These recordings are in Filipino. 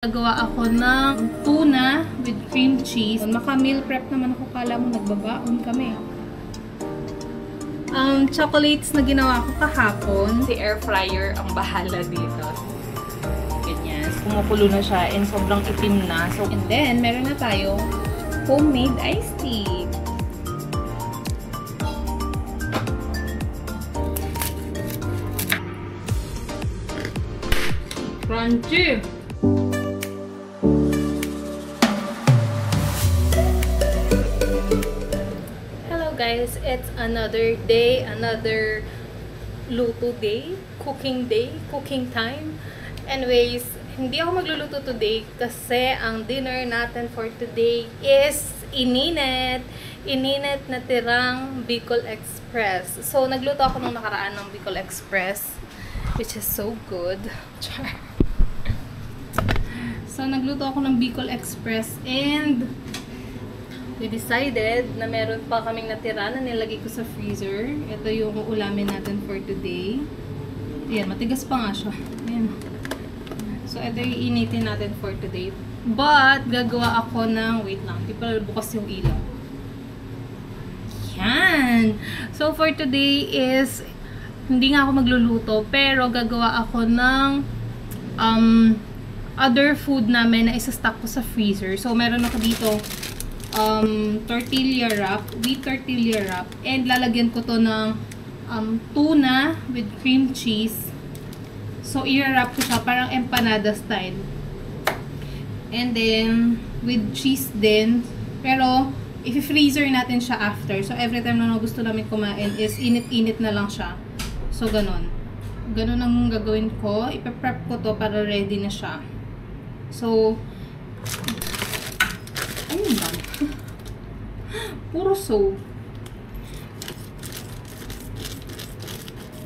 Nagawa ako ng tuna with cream cheese. Maka-meal prep naman ako. Kala mo nagbabaon kami. Chocolates na ginawa ko kahapon. Si air fryer ang bahala dito. Ganyan. Kumukulo na siya and sobrang itim na. So, And then, meron na tayo homemade iced tea. Crunchy! Guys, it's another day, another luto day, cooking time. Anyways, hindi ako magluluto today kasi ang dinner natin for today is ininit na tirang Bicol Express. So, nagluto ako nung nakaraan ng Bicol Express, which is so good. So, nagluto ako ng Bicol Express and we decided na meron pa kaming natira na nilagay ko sa freezer. Ito yung ulamin natin for today. Ayan, matigas pa nga siya. Ayan. So, ito yung initin natin for today. But, gagawa ako ng, wait lang, di pala bukas yung ilaw. Yan! So, for today is, hindi nga ako magluluto, pero gagawa ako ng other food namin na isa-stock ko sa freezer. So, meron ako dito tortilla wrap, wheat tortilla wrap, and lalagyan ko to ng tuna with cream cheese. So, i-wrap ko siya parang empanada style. And then, with cheese din. Pero, i-freezer natin siya after. So, every time na gusto namin kumain is init-init na lang siya. So, ganon. Ganon ang gagawin ko. Ipe-prep ko to para ready na siya. So, ayun lang. Puro soap.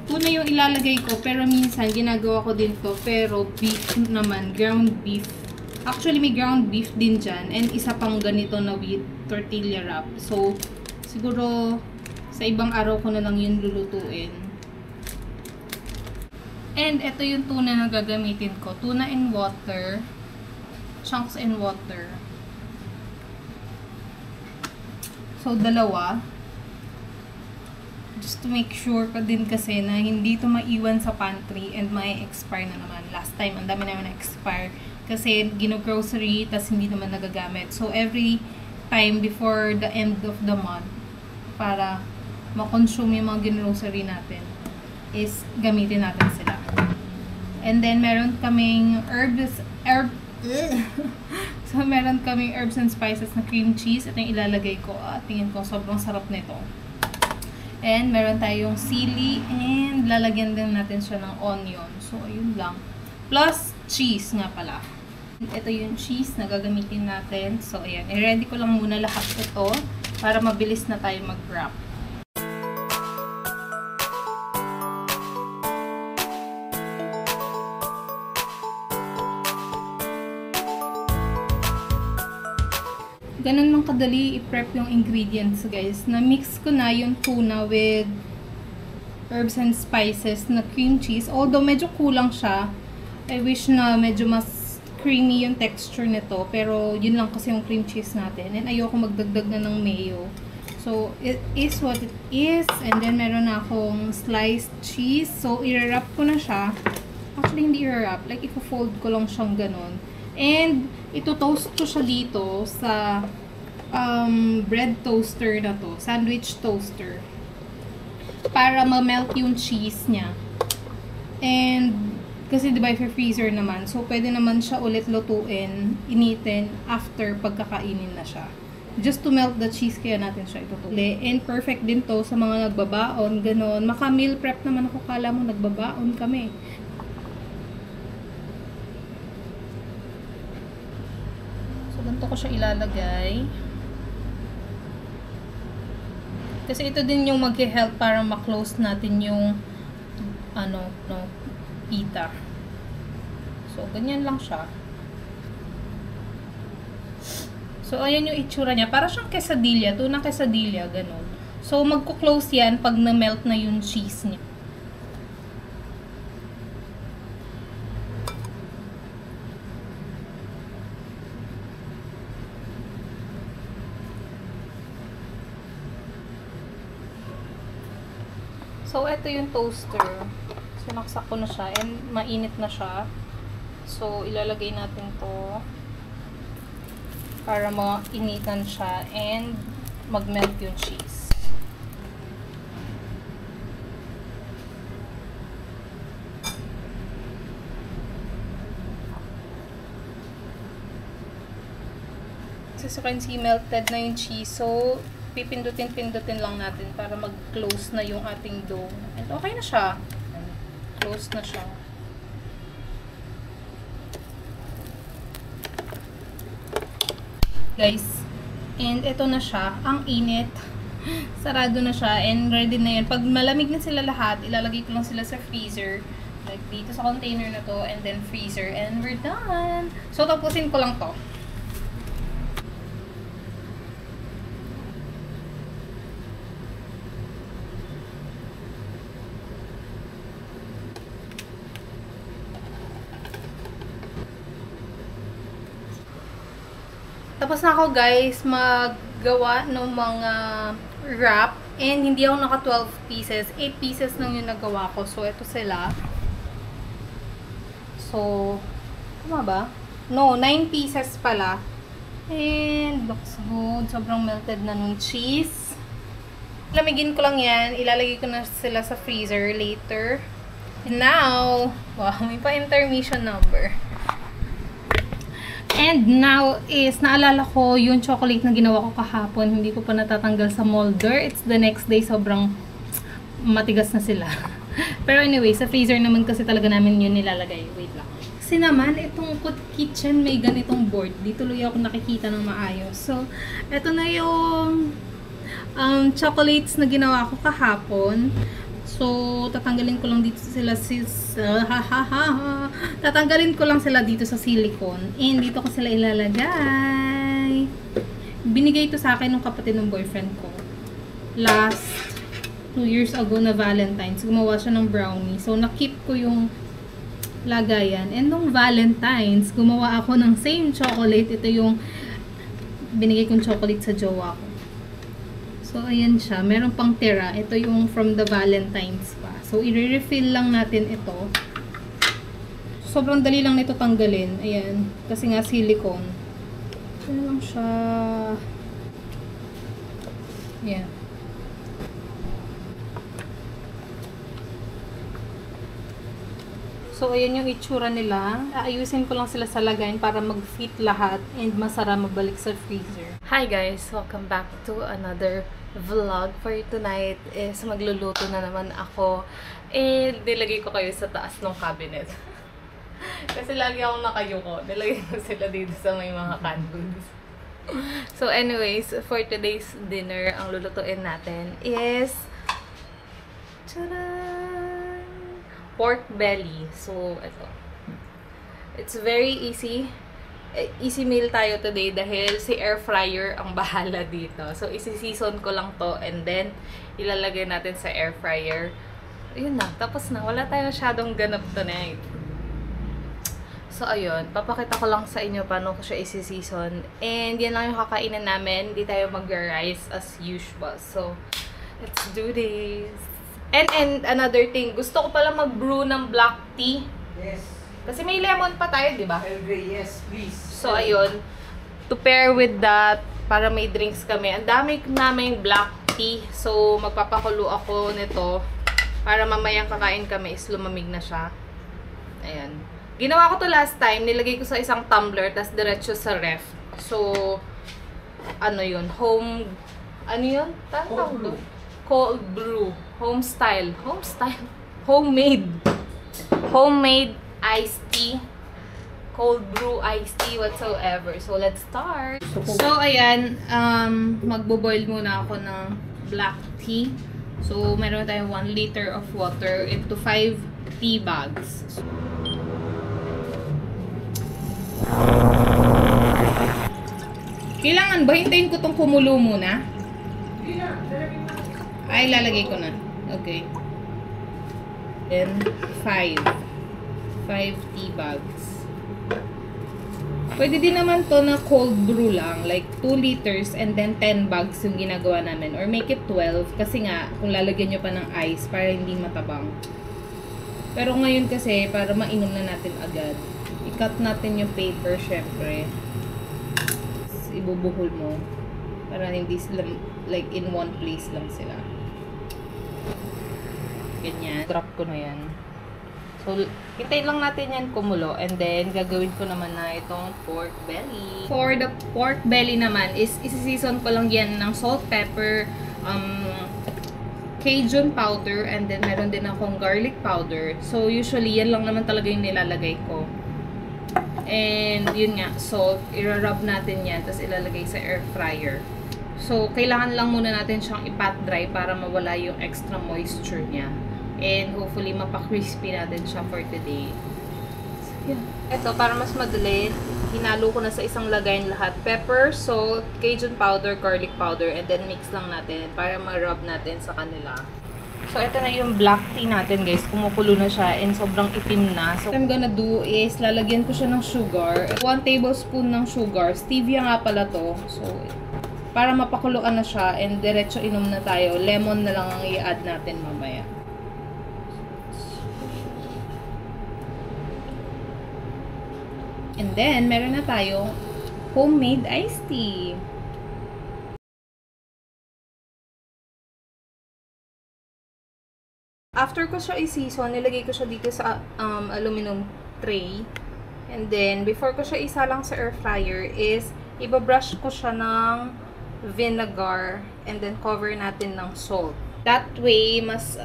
Tuna yung ilalagay ko, pero minsan ginagawa ko din to, pero beef naman, ground beef. Actually, may ground beef din dyan, and isa pang ganito na wheat tortilla wrap. So, siguro sa ibang araw ko na lang yun lulutuin. And ito yung tuna na gagamitin ko. Tuna in water. Chunks in water. So, dalawa. Just to make sure ka din kasi na hindi ito maiwan sa pantry and may expire na naman. Last time, ang dami naman na-expire. Kasi, gino-grocery, tas hindi naman nagagamit. So, every time before the end of the month, para makonsume yung mga gino-grocery natin, is gamitin natin sila. And then, meron kaming So, meron kaming herbs and spices na cream cheese. Ito yung ilalagay ko. Tingin ko, sobrang sarap nito. And, meron tayong sili. And, lalagyan din natin siya ng onion. So, ayun lang. Plus, cheese nga pala. Ito yung cheese na gagamitin natin. So, ayan. I-ready ko lang muna lahat ito para mabilis na tayo mag-wrap. Ganun lang kadali i-prep yung ingredients, guys. Na-mix ko na yung tuna with herbs and spices na cream cheese. Although, medyo kulang siya. I wish na medyo mas creamy yung texture nito. Pero, yun lang kasi yung cream cheese natin. And ayoko magdagdag na ng mayo. So, it is what it is. And then, meron na akong sliced cheese. So, i-wrap ko na siya. Actually, hindi i-wrap. Like, i-fold ko lang siyang ganun. And, ito-toast ko siya dito sa bread toaster na to. Sandwich toaster. Para ma-melt yung cheese niya. And, kasi diba freezer naman. So, pwede naman siya ulit lutuin, initin, after pagkakainin na siya. Just to melt the cheese, kaya natin siya itutuloy. And, perfect din to sa mga nagbabaon, ganon. Maka-meal prep naman ako. Kala mo nagbabaon kami. Ganito ko siya ilalagay. Kasi ito din yung mag-help para ma-close natin yung pita. So, ganyan lang siya. So, ayan yung itsura niya. Para siyang quesadilla. Tunang quesadilla, ganun. So, magko-close yan pag na-melt na yung cheese niya. So, ito yung toaster. Sinaksak ko na siya and mainit na siya. So, ilalagay natin to para mainitan siya and mag-melt yung cheese. So, you can see melted na yung cheese. So, pipindutin-pindutin lang natin para mag-close na yung ating dough. And okay na siya. Close na siya. Guys, and ito na siya. Ang init. Sarado na siya and ready na yun. Pag malamig na sila lahat, ilalagay ko lang sila sa freezer. Like dito sa container na to and then freezer and we're done. So, tapusin ko lang to. Tapos na ako guys maggawa ng mga wrap and hindi ako naka 12 pieces. 8 pieces lang yung nagawa ko. So, ito sila. So, tama ba? No, 9 pieces pala. And looks good. Sobrang melted na nung cheese. Lamigin ko lang yan. Ilalagay ko na sila sa freezer later. And now, wow, may pa intermission number. And now is, naalala ko yung chocolate na ginawa ko kahapon. Hindi ko pa natatanggal sa molder. It's the next day. Sobrang matigas na sila. Pero anyway, sa freezer naman kasi talaga namin yun nilalagay. Wait lang. Kasi naman, itong Cook Kitchen may ganitong board. Di tuloy ako nakikita ng maayos. So, eto na yung chocolates na ginawa ko kahapon. So, tatanggalin ko lang dito sila tatanggalin ko lang sila dito sa silicone. And dito ko sila ilalagay. Binigay ito sa akin ng kapatid ng boyfriend ko. Last 2 years ago na Valentine's. Gumawa siya ng brownie. So, nakip ko yung lagayan. And nung Valentine's, gumawa ako ng same chocolate. Ito yung binigay kong chocolate sa jowa ko. So, ayan siya. Meron pang tira. Ito yung from the Valentine's pa. So, i-refill lang natin ito. Sobrang dali lang nito tanggalin. Ayan. Kasi nga silicone. Ayan lang siya. Ayan. So, ayan yung itsura nila. Aayusin ko lang sila sa lagayan para mag-fit lahat and masarap mabalik sa freezer. Hi guys! Welcome back to another vlog. For tonight is magluluto na naman ako. And nilagay ko kayo sa taas ng cabinet. Kasi lagi akong nakayuko. Nilagay ko sila dito sa may mga candles. So anyways, for today's dinner, ang lulutuin natin is tadaan! Pork belly. So, ito. It's very easy. Easy meal tayo today dahil si air fryer ang bahala dito. So, isi-season ko lang to and then ilalagay natin sa air fryer. Ayun na. Tapos na. Wala tayo masyadong ganap tonight. So, ayun. Papakita ko lang sa inyo paano ko siya isi-season. And yan lang yung kakainin namin. Hindi tayo mag-rice as usual. So, let's do this. And another thing, gusto ko pala mag-brew ng black tea. Yes. Kasi may lemon pa tayo, di ba? Yes, please. So, ayun. To pair with that, para may drinks kami. Ang dami naming black tea. So, magpapakulo ako nito. Para mamayang kakain kami is lumamig na siya. Ayan. Ginawa ko to last time. Nilagay ko sa isang tumbler, tas diretso sa ref. So, ano yun? Ano yun? Cold brew. Cold brew. Home style. Home style? Homemade. Homemade iced tea. Cold brew iced tea whatsoever. So, let's start. So, ayan. Magbo-boil muna ako ng black tea. So, meron tayong 1 liter of water into 5 tea bags. Kailangan ba hintayin ko itong kumulo muna? Ay, lalagay ko na. Okay. Then, 5 tea bags. Pwede din naman to na cold brew lang, like 2 liters and then 10 bags yung ginagawa namin. Or make it 12 kasi nga, kung lalagyan nyo pa ng ice para hindi matabang. Pero ngayon kasi, para mainom na natin agad, i-cut natin yung paper syempre. Tapos ibubuhol mo para hindi sila, like in one place lang sila. Ganyan. Drop ko na yan. So, hintayin lang natin yan kumulo. And then, gagawin ko naman na itong pork belly. For the pork belly naman, is isi-season ko lang yan ng salt, pepper, Cajun powder, and then meron din akong garlic powder. So, usually, yan lang naman talaga yung nilalagay ko. And, yun nga, salt. I-rub natin yan, tapos ilalagay sa air fryer. So, kailangan lang muna natin siyang i-pat dry para mawala yung extra moisture niya. And hopefully, mapa-crispy natin siya for today. So, yeah. Ito, para mas madali, hinalo ko na sa isang lagayan lahat. Pepper, salt, Cajun powder, garlic powder, and then mix lang natin para ma-rub natin sa kanila. So, ito na yung black tea natin, guys. Kumukulo na siya and sobrang itim na. So, what I'm gonna do is, lalagyan ko siya ng sugar. 1 tablespoon ng sugar. Stevia nga pala to. So, para mapakuluan na siya and diretso inom na tayo. Lemon na lang ang i-add natin mamaya. And then, meron na tayong homemade iced tea. After ko siya i-season, nilagay ko siya dito sa aluminum tray. And then, before ko siya isalang sa air fryer is, ibabrush ko siya ng vinegar and then cover natin ng salt. That way, mas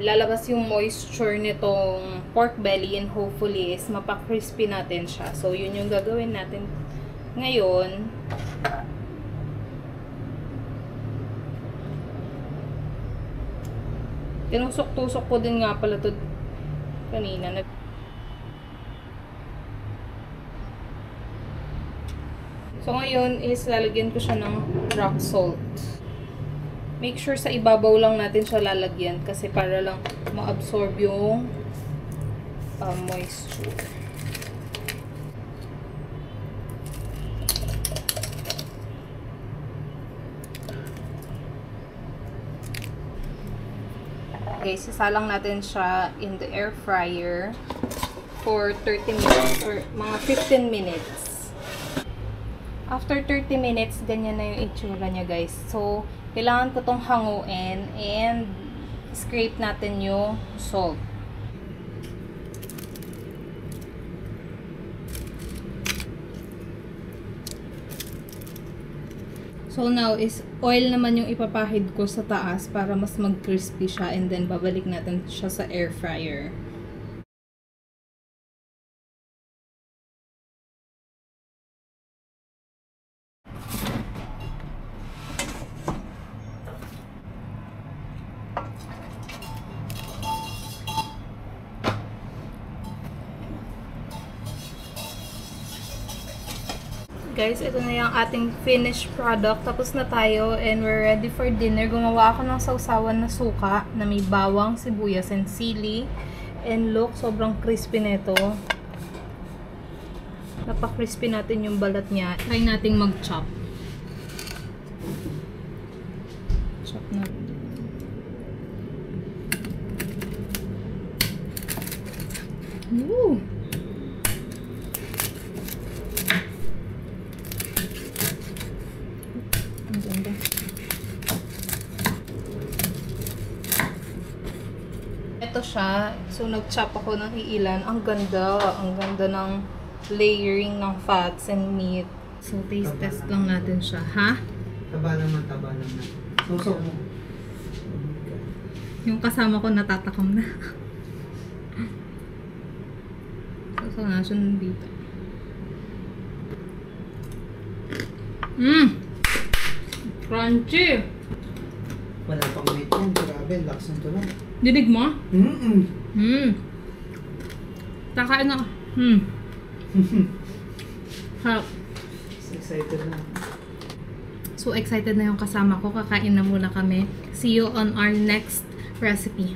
lalabas yung moisture nitong pork belly and hopefully is mapa-crispy natin siya. So, yun yung gagawin natin ngayon. Tinusok-tusok ko din nga pala to kanina. So, ngayon is lalagyan ko siya ng rock salt. Make sure sa ibabaw lang natin siya lalagyan kasi para lang ma-absorb yung moisture. Okay, sasalang natin siya in the air fryer for 30 minutes or mga 15 minutes. After 30 minutes, ganyan na yung itsura niya, guys. So, kailangan ko tong hanguin and scrape natin yung salt. So now is oil naman yung ipapahid ko sa taas para mas mag-crispy siya and then babalik natin siya sa air fryer. Guys, ito na yung ating finished product. Tapos na tayo and we're ready for dinner. Gumawa ako ng sausawan na suka na may bawang, sibuyas, and sili. And look, sobrang crispy nito. Napaka-crispy natin yung balat niya. Try nating mag-chop. Chop natin. Woo! Ito siya. So, nag-chop ako ng iilan. Ang ganda. Ang ganda ng layering ng fats and meat. So, taste test lang natin siya. Ha? Taba naman. Susok mo. Yung kasama ko natatakam na. So, nasa dito. Crunchy! Wala pang meat yan. Grabe, lakas ng tunog. Dinig mo? Kakain na. Harap. Excited na. So excited na yung kasama ko. Kakain na muna kami. See you on our next recipe.